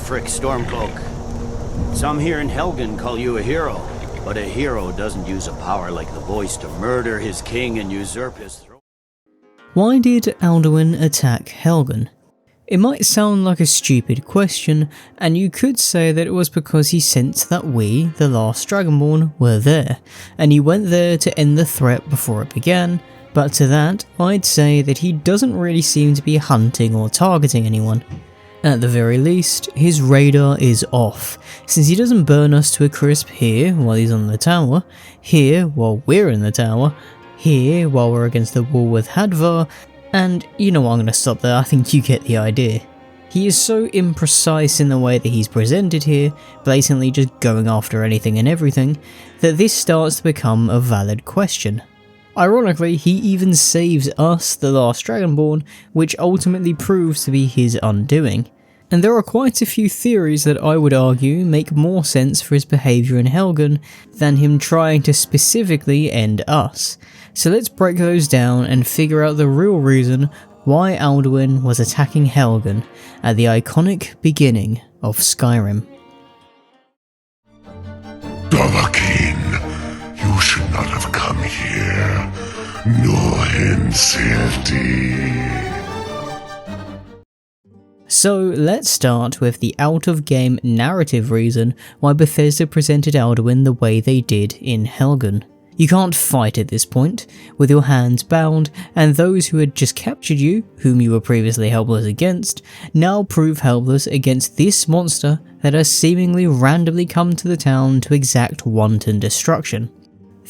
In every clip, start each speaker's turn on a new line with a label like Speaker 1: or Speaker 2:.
Speaker 1: Ulfric Stormcloak. Some here in Helgen call you a hero, but a hero doesn't use a power like the voice to murder his king and usurp his throne.
Speaker 2: Why did Alduin attack Helgen? It might sound like a stupid question, and you could say that it was because he sensed that we, the Last Dragonborn, were there, and he went there to end the threat before it began, but to that, I'd say that he doesn't really seem to be hunting or targeting anyone. At the very least, his radar is off, since he doesn't burn us to a crisp here while he's on the tower, here while we're in the tower, here while we're against the wall with Hadvar, and you know what, I'm going to stop there, I think you get the idea. He is so imprecise in the way that he's presented here, blatantly just going after anything and everything, that this starts to become a valid question. Ironically, he even saves us, the Last Dragonborn, which ultimately proves to be his undoing. And there are quite a few theories that I would argue make more sense for his behaviour in Helgen than him trying to specifically end us. So let's break those down and figure out the real reason why Alduin was attacking Helgen at the iconic beginning of Skyrim.
Speaker 3: Dalakin, you should not have come here, nor in safety.
Speaker 2: So let's start with the out-of-game narrative reason why Bethesda presented Alduin the way they did in Helgen. You can't fight at this point, with your hands bound, and those who had just captured you, whom you were previously helpless against, now prove helpless against this monster that has seemingly randomly come to the town to exact wanton destruction.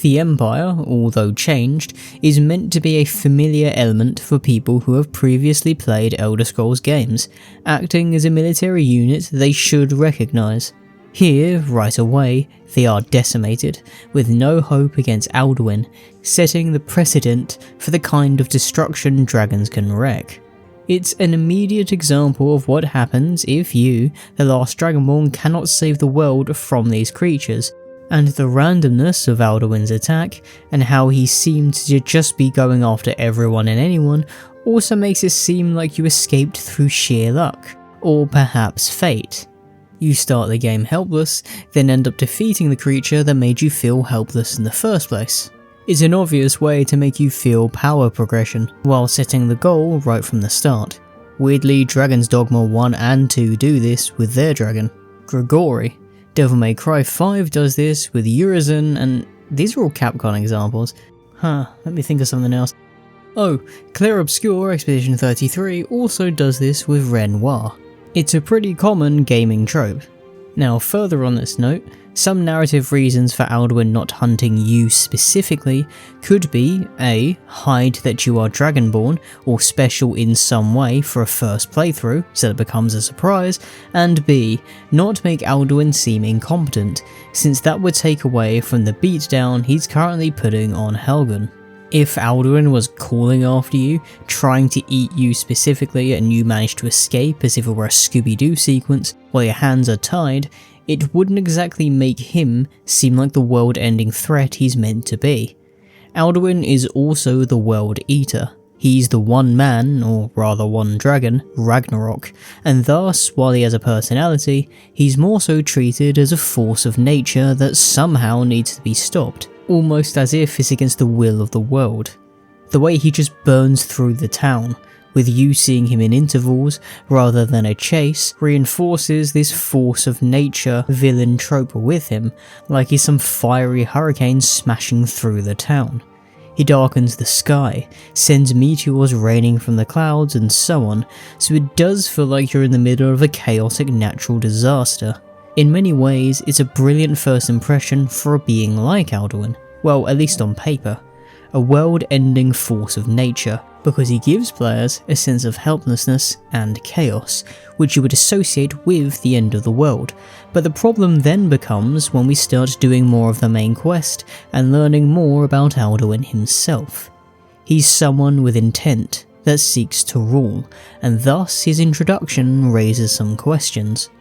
Speaker 2: The Empire, although changed, is meant to be a familiar element for people who have previously played Elder Scrolls games, acting as a military unit they should recognise. Here, right away, they are decimated, with no hope against Alduin, setting the precedent for the kind of destruction dragons can wreak. It's an immediate example of what happens if you, the Last Dragonborn, cannot save the world from these creatures, and the randomness of Alduin's attack, and how he seemed to just be going after everyone and anyone, also makes it seem like you escaped through sheer luck, or perhaps fate. You start the game helpless, then end up defeating the creature that made you feel helpless in the first place. It's an obvious way to make you feel power progression, while setting the goal right from the start. Weirdly, Dragon's Dogma 1 and 2 do this with their dragon, Grigori. Devil May Cry 5 does this with Urizen, and these are all Capcom examples. Let me think of something else. Oh, Clair Obscur Expedition 33 also does this with Renoir. It's a pretty common gaming trope. Now, further on this note, some narrative reasons for Alduin not hunting you specifically could be A. Hide that you are Dragonborn or special in some way for a first playthrough so that it becomes a surprise, and B. Not make Alduin seem incompetent, since that would take away from the beatdown he's currently putting on Helgen. If Alduin was calling after you, trying to eat you specifically, and you managed to escape as if it were a Scooby-Doo sequence while your hands are tied, it wouldn't exactly make him seem like the world-ending threat he's meant to be. Alduin is also the World Eater. He's the one man, or rather one dragon, Ragnarok, and thus, while he has a personality, he's more so treated as a force of nature that somehow needs to be stopped, almost as if it's against the will of the world. The way he just burns through the town, with you seeing him in intervals rather than a chase, reinforces this force of nature villain trope with him, like he's some fiery hurricane smashing through the town. He darkens the sky, sends meteors raining from the clouds and so on, so it does feel like you're in the middle of a chaotic natural disaster. In many ways, it's a brilliant first impression for a being like Alduin, well, at least on paper. A world-ending force of nature, because he gives players a sense of helplessness and chaos, which you would associate with the end of the world. But the problem then becomes when we start doing more of the main quest and learning more about Alduin himself. He's someone with intent that seeks to rule, and thus his introduction raises some questions.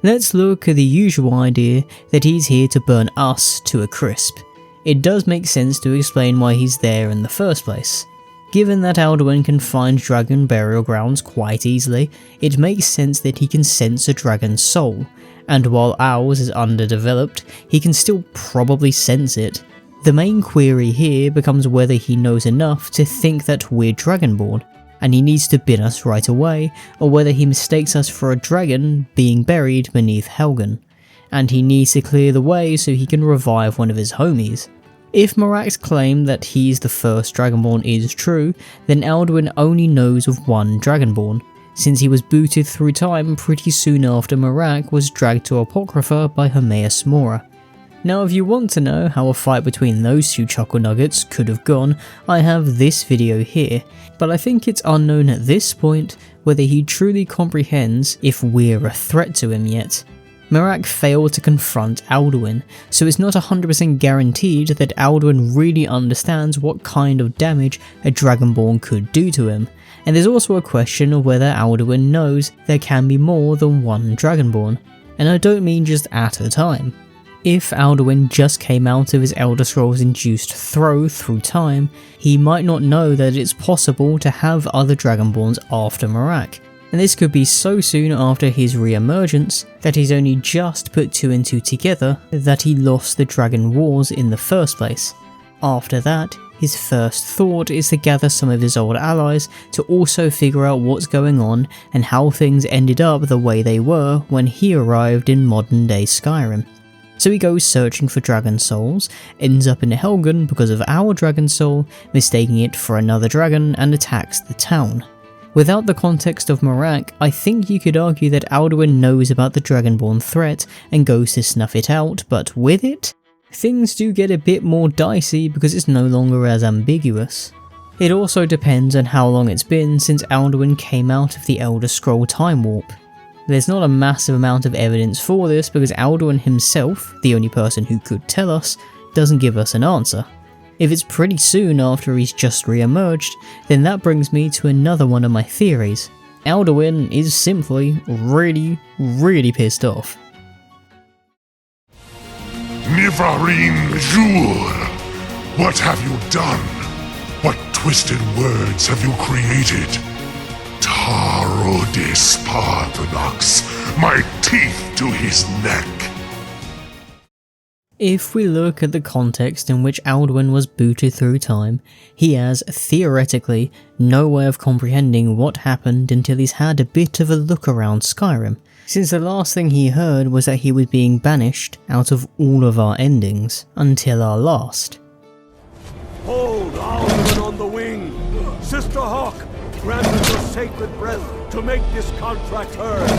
Speaker 2: Let's look at the usual idea that he's here to burn us to a crisp. It does make sense to explain why he's there in the first place. Given that Alduin can find dragon burial grounds quite easily, it makes sense that he can sense a dragon's soul, and while ours is underdeveloped, he can still probably sense it. The main query here becomes whether he knows enough to think that we're Dragonborn, and he needs to bin us right away, or whether he mistakes us for a dragon being buried beneath Helgen, and he needs to clear the way so he can revive one of his homies. If Miraak's claim that he's the first Dragonborn is true, then Alduin only knows of one Dragonborn, since he was booted through time pretty soon after Miraak was dragged to Apocrypha by Hermaeus Mora. Now if you want to know how a fight between those two chuckle nuggets could have gone, I have this video here, but I think it's unknown at this point whether he truly comprehends if we're a threat to him yet. Miraak failed to confront Alduin, so it's not 100% guaranteed that Alduin really understands what kind of damage a Dragonborn could do to him, and there's also a question of whether Alduin knows there can be more than one Dragonborn, and I don't mean just at a time. If Alduin just came out of his Elder Scrolls induced throw through time, he might not know that it's possible to have other Dragonborns after Miraak, and this could be so soon after his re-emergence that he's only just put 2 and 2 together that he lost the Dragon Wars in the first place. After that, his first thought is to gather some of his old allies to also figure out what's going on and how things ended up the way they were when he arrived in modern day Skyrim. So he goes searching for dragon souls, ends up in Helgen because of our dragon soul, mistaking it for another dragon, and attacks the town. Without the context of Miraak, I think you could argue that Alduin knows about the Dragonborn threat and goes to snuff it out, but with it, things do get a bit more dicey because it's no longer as ambiguous. It also depends on how long it's been since Alduin came out of the Elder Scroll Time Warp. There's not a massive amount of evidence for this because Alduin himself, the only person who could tell us, doesn't give us an answer. If it's pretty soon after he's just re-emerged, then that brings me to another one of my theories. Alduin is simply really pissed off.
Speaker 3: Nivarin Jur, what have you done? What twisted words have you created? Tarodis Parthenox, my teeth to his neck.
Speaker 2: If we look at the context in which Alduin was booted through time, he has, theoretically, no way of comprehending what happened until he's had a bit of a look around Skyrim, since the last thing he heard was that he was being banished out of all of our endings, until our last.
Speaker 4: Hold Alduin on the wing! Sister Hawk, grant us your sacred breath to make this contract heard!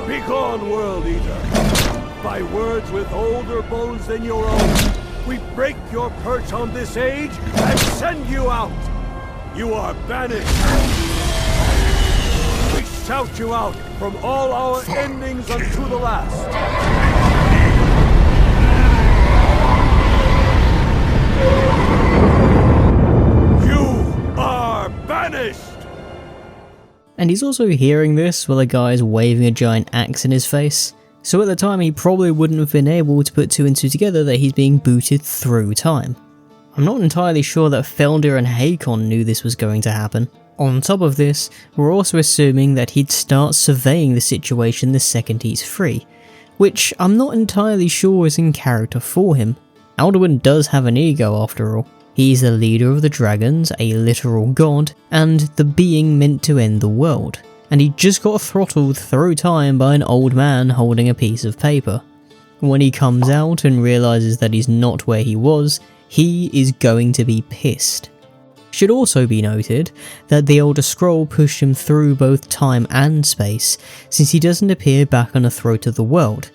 Speaker 4: Begone, World Eater! By words with older bones than your own, we break your perch on this age and send you out! You are banished! We shout you out from all our endings unto the last! You are banished!
Speaker 2: And he's also hearing this while a guy is waving a giant axe in his face. So at the time he probably wouldn't have been able to put 2 and 2 together that he's being booted through time. I'm not entirely sure that Feldir and Hakon knew this was going to happen. On top of this, we're also assuming that he'd start surveying the situation the second he's free, which I'm not entirely sure is in character for him. Alduin does have an ego after all. He's the leader of the dragons, a literal god, and the being meant to end the world. And he just got throttled through time by an old man holding a piece of paper. When he comes out and realises that he's not where he was, he is going to be pissed. Should also be noted that the Elder Scroll pushed him through both time and space, since he doesn't appear back on the throat of the world.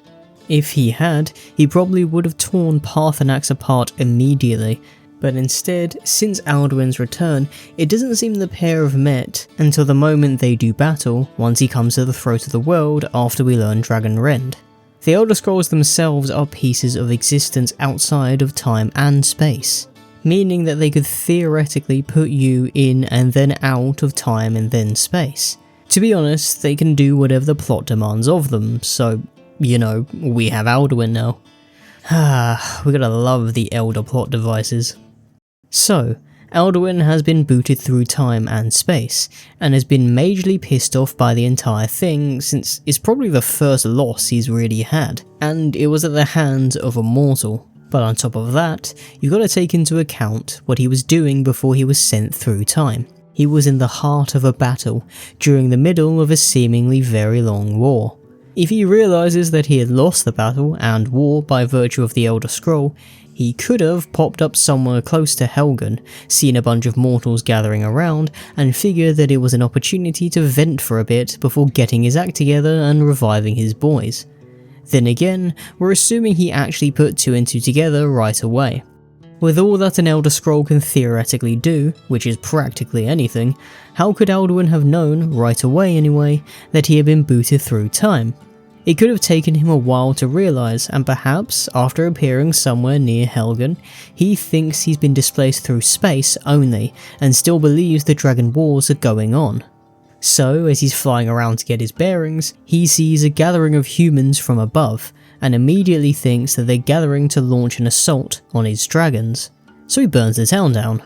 Speaker 2: If he had, he probably would have torn Parthenax apart immediately, but instead, since Alduin's return, it doesn't seem the pair have met until the moment they do battle once he comes to the throat of the world after we learn Dragon Rend. The Elder Scrolls themselves are pieces of existence outside of time and space, meaning that they could theoretically put you in and then out of time and then space. To be honest, they can do whatever the plot demands of them, so, you know, we have Alduin now. We gotta love the Elder plot devices. So, Alduin has been booted through time and space, and has been majorly pissed off by the entire thing since it's probably the first loss he's really had, and it was at the hands of a mortal. But on top of that, you've got to take into account what he was doing before he was sent through time. He was in the heart of a battle, during the middle of a seemingly very long war. If he realises that he had lost the battle and war by virtue of the Elder Scroll, he could have popped up somewhere close to Helgen, seen a bunch of mortals gathering around, and figured that it was an opportunity to vent for a bit before getting his act together and reviving his boys. Then again, we're assuming he actually put 2 and 2 together right away. With all that an Elder Scroll can theoretically do, which is practically anything, how could Alduin have known, right away anyway, that he had been booted through time? It could have taken him a while to realise, and perhaps, after appearing somewhere near Helgen, he thinks he's been displaced through space only, and still believes the Dragon Wars are going on. So, as he's flying around to get his bearings, he sees a gathering of humans from above, and immediately thinks that they're gathering to launch an assault on his dragons. So he burns the town down.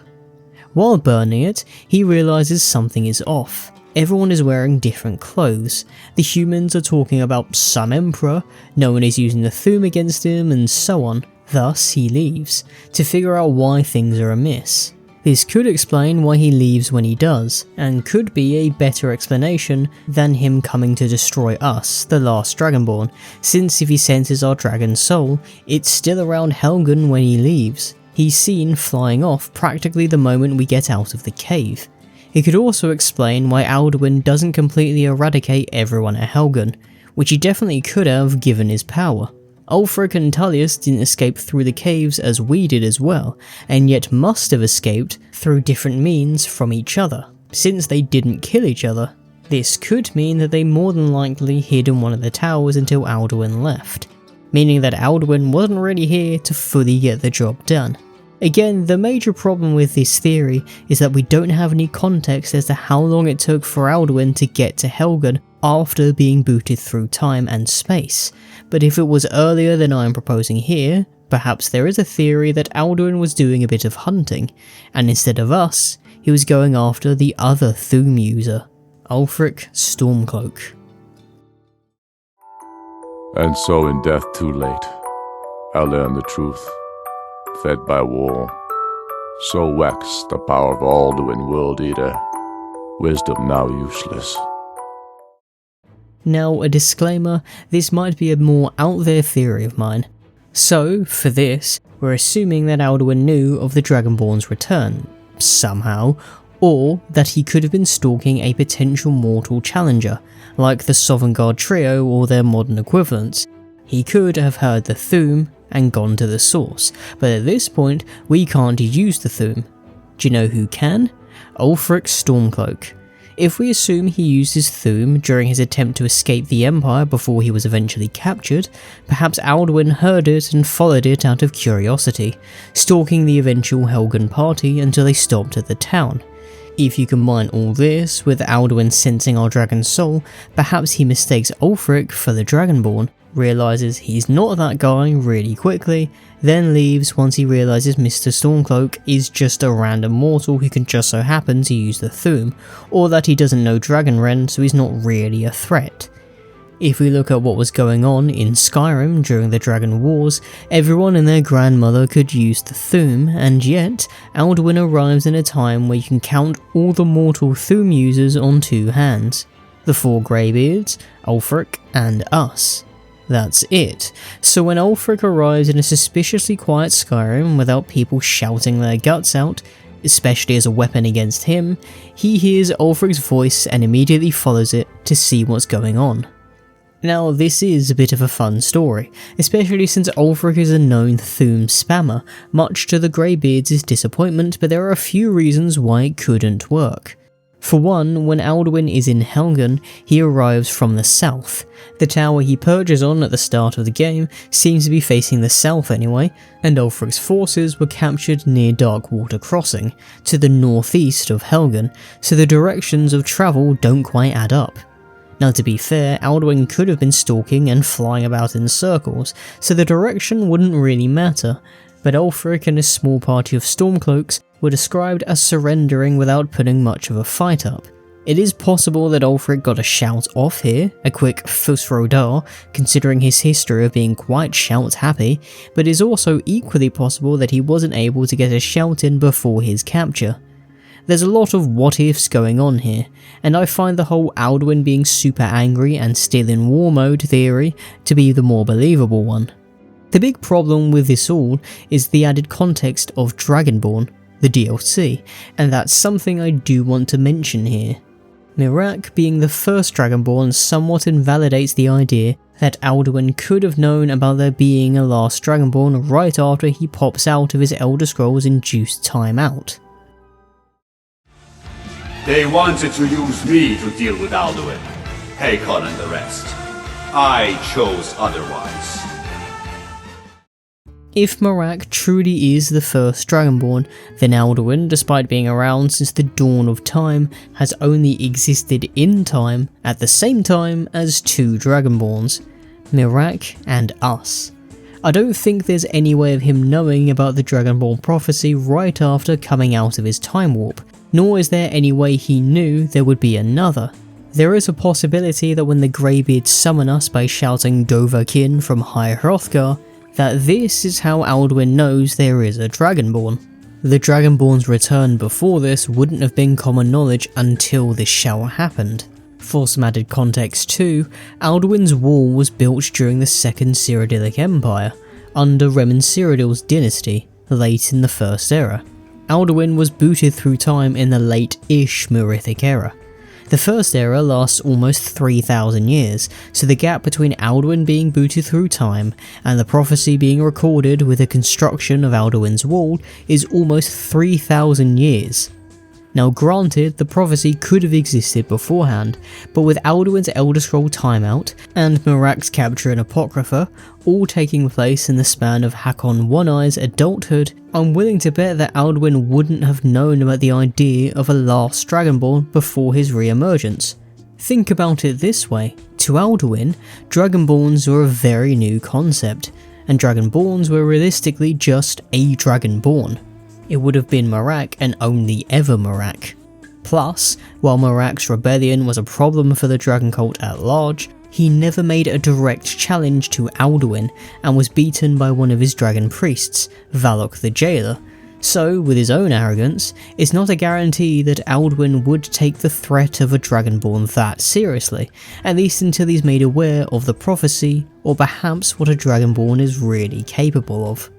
Speaker 2: While burning it, he realises something is off. Everyone is wearing different clothes. The humans are talking about some emperor, no one is using the Thu'um against him, and so on. Thus he leaves, to figure out why things are amiss. This could explain why he leaves when he does, and could be a better explanation than him coming to destroy us, the Last Dragonborn, since if he senses our dragon's soul, it's still around Helgen when he leaves. He's seen flying off practically the moment we get out of the cave. It could also explain why Alduin doesn't completely eradicate everyone at Helgen, which he definitely could have given his power. Ulfric and Tullius didn't escape through the caves as we did as well, and yet must have escaped through different means from each other, since they didn't kill each other. This could mean that they more than likely hid in one of the towers until Alduin left, meaning that Alduin wasn't really here to fully get the job done. Again, the major problem with this theory is that we don't have any context as to how long it took for Alduin to get to Helgen after being booted through time and space, but if it was earlier than I am proposing here, perhaps there is a theory that Alduin was doing a bit of hunting, and instead of us, he was going after the other Thu'um user, Ulfric Stormcloak.
Speaker 5: And so in death too late, I learned the truth. Fed by war, so waxed the power of Alduin World Eater, wisdom now useless.
Speaker 2: Now, a disclaimer, this might be a more out there theory of mine. So, for this, we're assuming that Alduin knew of the Dragonborn's return, somehow, or that he could have been stalking a potential mortal challenger, like the Sovngarde trio or their modern equivalents. He could have heard the Thu'um and gone to the source, but at this point, we can't use the Thu'um. Do you know who can? Ulfric Stormcloak. If we assume he used his Thu'um during his attempt to escape the Empire before he was eventually captured, perhaps Alduin heard it and followed it out of curiosity, stalking the eventual Helgen party until they stopped at the town. If you combine all this with Alduin sensing our dragon's soul, perhaps he mistakes Ulfric for the Dragonborn, realises he's not that guy really quickly, then leaves once he realises Mr. Stormcloak is just a random mortal who can just so happen to use the Thu'um, or that he doesn't know Dragonren so he's not really a threat. If we look at what was going on in Skyrim during the Dragon Wars, everyone and their grandmother could use the Thu'um, and yet Alduin arrives in a time where you can count all the mortal Thu'um users on 2 hands. The 4 Greybeards, Ulfric, and us. That's it. So when Ulfric arrives in a suspiciously quiet Skyrim without people shouting their guts out, especially as a weapon against him, he hears Ulfric's voice and immediately follows it to see what's going on. Now this is a bit of a fun story, especially since Ulfric is a known Thu'um spammer, much to the Greybeards' disappointment, but there are a few reasons why it couldn't work. For one, when Alduin is in Helgen, he arrives from the south. The tower he perches on at the start of the game seems to be facing the south anyway, and Ulfric's forces were captured near Darkwater Crossing, to the northeast of Helgen, so the directions of travel don't quite add up. Now to be fair, Alduin could have been stalking and flying about in circles, so the direction wouldn't really matter, but Ulfric and a small party of Stormcloaks were described as surrendering without putting much of a fight up. It is possible that Ulfric got a shout off here, a quick Fus Rodar, considering his history of being quite shout happy, but it is also equally possible that he wasn't able to get a shout in before his capture. There's a lot of what ifs going on here, and I find the whole Alduin being super angry and still in war mode theory to be the more believable one. The big problem with this all is the added context of Dragonborn, the DLC, and that's something I do want to mention here. Miraak being the first Dragonborn somewhat invalidates the idea that Alduin could have known about there being a Last Dragonborn right after he pops out of his Elder Scrolls induced timeout.
Speaker 6: They wanted to use me to deal with Alduin, Hakon and the rest. I chose otherwise.
Speaker 2: If Miraak truly is the first Dragonborn, then Alduin, despite being around since the dawn of time, has only existed in time at the same time as two Dragonborns, Miraak and us. I don't think there's any way of him knowing about the Dragonborn prophecy right after coming out of his time warp, nor is there any way he knew there would be another. There is a possibility that when the Greybeards summon us by shouting Dovahkiin from High Hrothgar, that this is how Alduin knows there is a Dragonborn. The Dragonborn's return before this wouldn't have been common knowledge until this shower happened. For some added context too, Alduin's wall was built during the Second Cyrodiilic Empire, under Remen Cyrodiil's dynasty, late in the First Era. Alduin was booted through time in the late-ish Merithic era. The First Era lasts almost 3,000 years, so the gap between Alduin being booted through time and the prophecy being recorded with the construction of Alduin's wall is almost 3,000 years. Now granted, the prophecy could have existed beforehand, but with Alduin's Elder Scroll timeout and Miraak's capture in Apocrypha all taking place in the span of Hakon One-Eye's adulthood, I'm willing to bet that Alduin wouldn't have known about the idea of a Last Dragonborn before his re-emergence. Think about it this way, to Alduin, Dragonborns were a very new concept, and Dragonborns were realistically just a Dragonborn. It would have been Miraak and only ever Miraak. Plus, while Miraak's rebellion was a problem for the dragon cult at large, he never made a direct challenge to Alduin and was beaten by one of his dragon priests, Valok the Jailer. So, with his own arrogance, it's not a guarantee that Alduin would take the threat of a Dragonborn that seriously, at least until he's made aware of the prophecy, or perhaps what a Dragonborn is really capable of.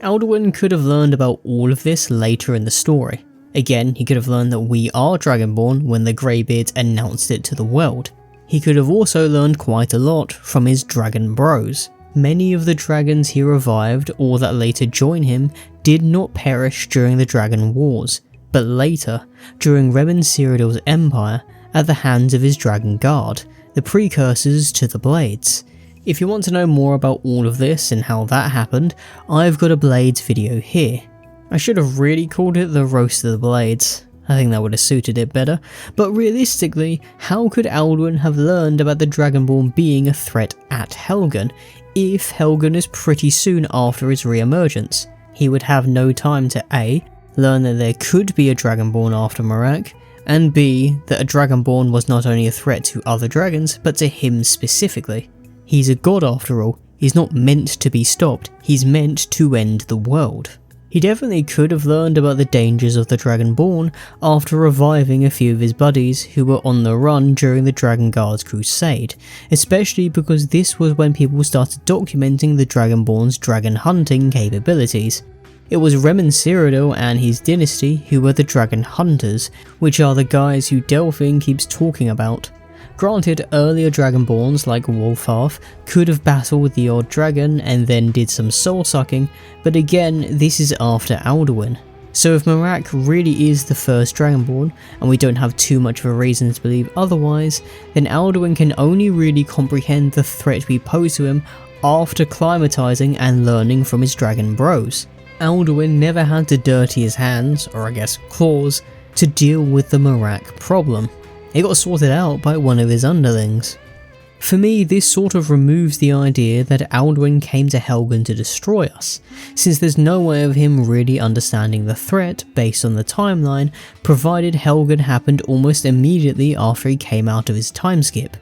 Speaker 2: Alduin could have learned about all of this later in the story. Again, he could have learned that we are Dragonborn when the Greybeards announced it to the world. He could have also learned quite a lot from his dragon bros. Many of the dragons he revived or that later joined him did not perish during the Dragon Wars, but later, during Remen Cyrodiil's empire, at the hands of his Dragon Guard, the precursors to the Blades. If you want to know more about all of this and how that happened, I've got a Blades video here. I should have really called it the Roast of the Blades. I think that would have suited it better, but realistically, how could Alduin have learned about the Dragonborn being a threat at Helgen, if Helgen is pretty soon after his re-emergence? He would have no time to A, learn that there could be a Dragonborn after Miraak, and B, that a Dragonborn was not only a threat to other dragons, but to him specifically. He's a god after all, he's not meant to be stopped, he's meant to end the world. He definitely could have learned about the dangers of the Dragonborn after reviving a few of his buddies who were on the run during the Dragon Guard's crusade, especially because this was when people started documenting the Dragonborn's dragon hunting capabilities. It was Remen Cyrodiil and his dynasty who were the Dragon Hunters, which are the guys who Delphine keeps talking about. Granted, earlier Dragonborns like Wolfharth could have battled the odd dragon and then did some soul sucking, but again, this is after Alduin. So if Miraak really is the first Dragonborn, and we don't have too much of a reason to believe otherwise, then Alduin can only really comprehend the threat we pose to him after climatizing and learning from his dragon bros. Alduin never had to dirty his hands, or I guess claws, to deal with the Miraak problem. It got sorted out by one of his underlings. For me, this sort of removes the idea that Alduin came to Helgen to destroy us, since there's no way of him really understanding the threat based on the timeline, provided Helgen happened almost immediately after he came out of his time skip.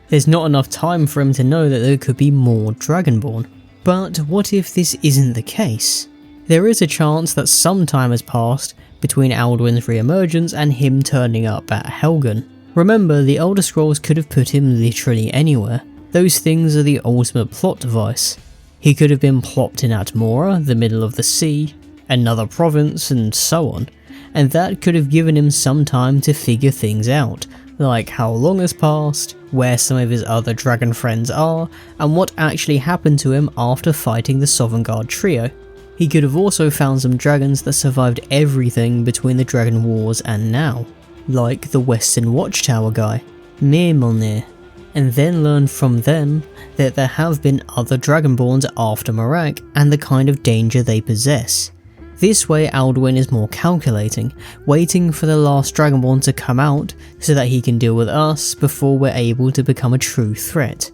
Speaker 2: There's not enough time for him to know that there could be more Dragonborn. But what if this isn't the case? There is a chance that some time has passed between Alduin's re-emergence and him turning up at Helgen. Remember, the Elder Scrolls could have put him literally anywhere. Those things are the ultimate plot device. He could have been plopped in Atmora, the middle of the sea, another province, and so on, and that could have given him some time to figure things out, like how long has passed, where some of his other dragon friends are, and what actually happened to him after fighting the Sovngarde trio. He could have also found some dragons that survived everything between the Dragon Wars and now, like the Western Watchtower guy, Mirmilnir, and then learn from them that there have been other Dragonborns after Miraak and the kind of danger they possess. This way Alduin is more calculating, waiting for the last Dragonborn to come out so that he can deal with us before we're able to become a true threat.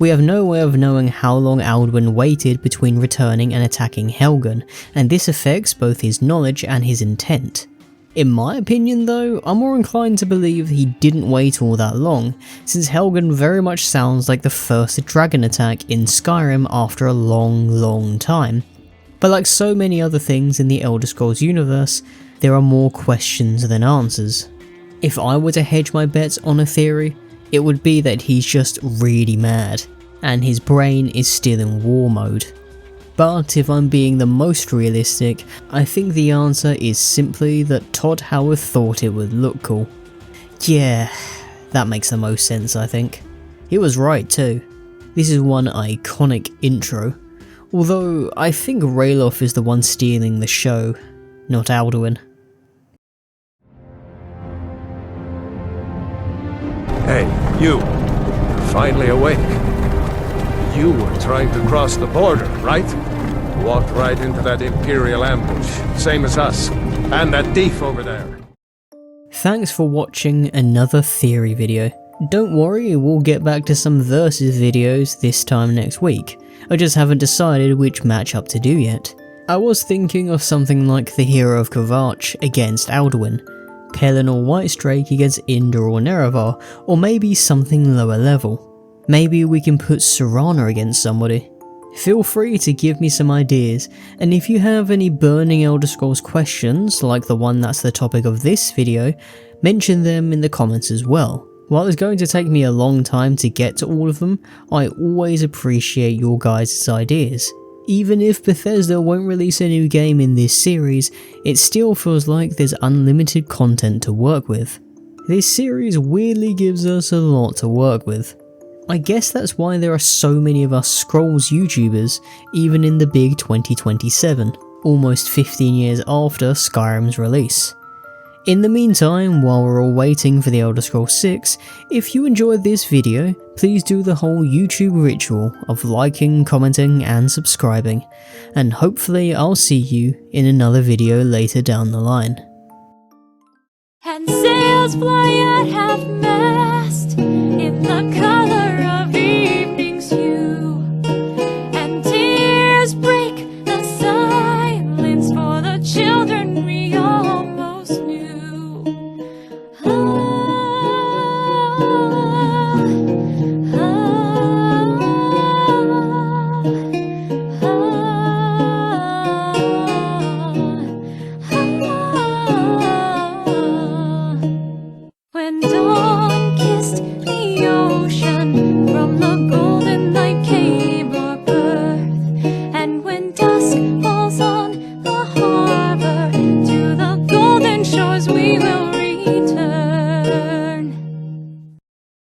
Speaker 2: We have no way of knowing how long Alduin waited between returning and attacking Helgen, and this affects both his knowledge and his intent. In my opinion though, I'm more inclined to believe he didn't wait all that long, since Helgen very much sounds like the first dragon attack in Skyrim after a long time. But like so many other things in the Elder Scrolls universe, there are more questions than answers. If I were to hedge my bets on a theory, it would be that he's just really mad, and his brain is still in war mode. But if I'm being the most realistic, I think the answer is simply that Todd Howard thought it would look cool. Yeah, that makes the most sense I think. He was right too. This is one iconic intro, although I think Ralof is the one stealing the show, not Alduin.
Speaker 7: Hey, you. You're finally awake. You were trying to cross the border, right? Walked right into that Imperial ambush, same as us, and that thief over there.
Speaker 2: Thanks for watching another theory video. Don't worry, we'll get back to some versus videos this time next week. I just haven't decided which matchup to do yet. I was thinking of something like the Hero of Kvarch against Alduin, Pelin or Whitestrake against Indor or Nerevar, or maybe something lower level. Maybe we can put Serana against somebody. Feel free to give me some ideas, and if you have any burning Elder Scrolls questions, like the one that's the topic of this video, mention them in the comments as well. While it's going to take me a long time to get to all of them, I always appreciate your guys' ideas. Even if Bethesda won't release a new game in this series, it still feels like there's unlimited content to work with. This series weirdly gives us a lot to work with. I guess that's why there are so many of us Scrolls YouTubers, even in the big 2027, almost 15 years after Skyrim's release. In the meantime, while we're all waiting for the Elder Scrolls 6, if you enjoyed this video, please do the whole YouTube ritual of liking, commenting and subscribing, and hopefully I'll see you in another video later down the line.
Speaker 8: And sails fly at half-mast in the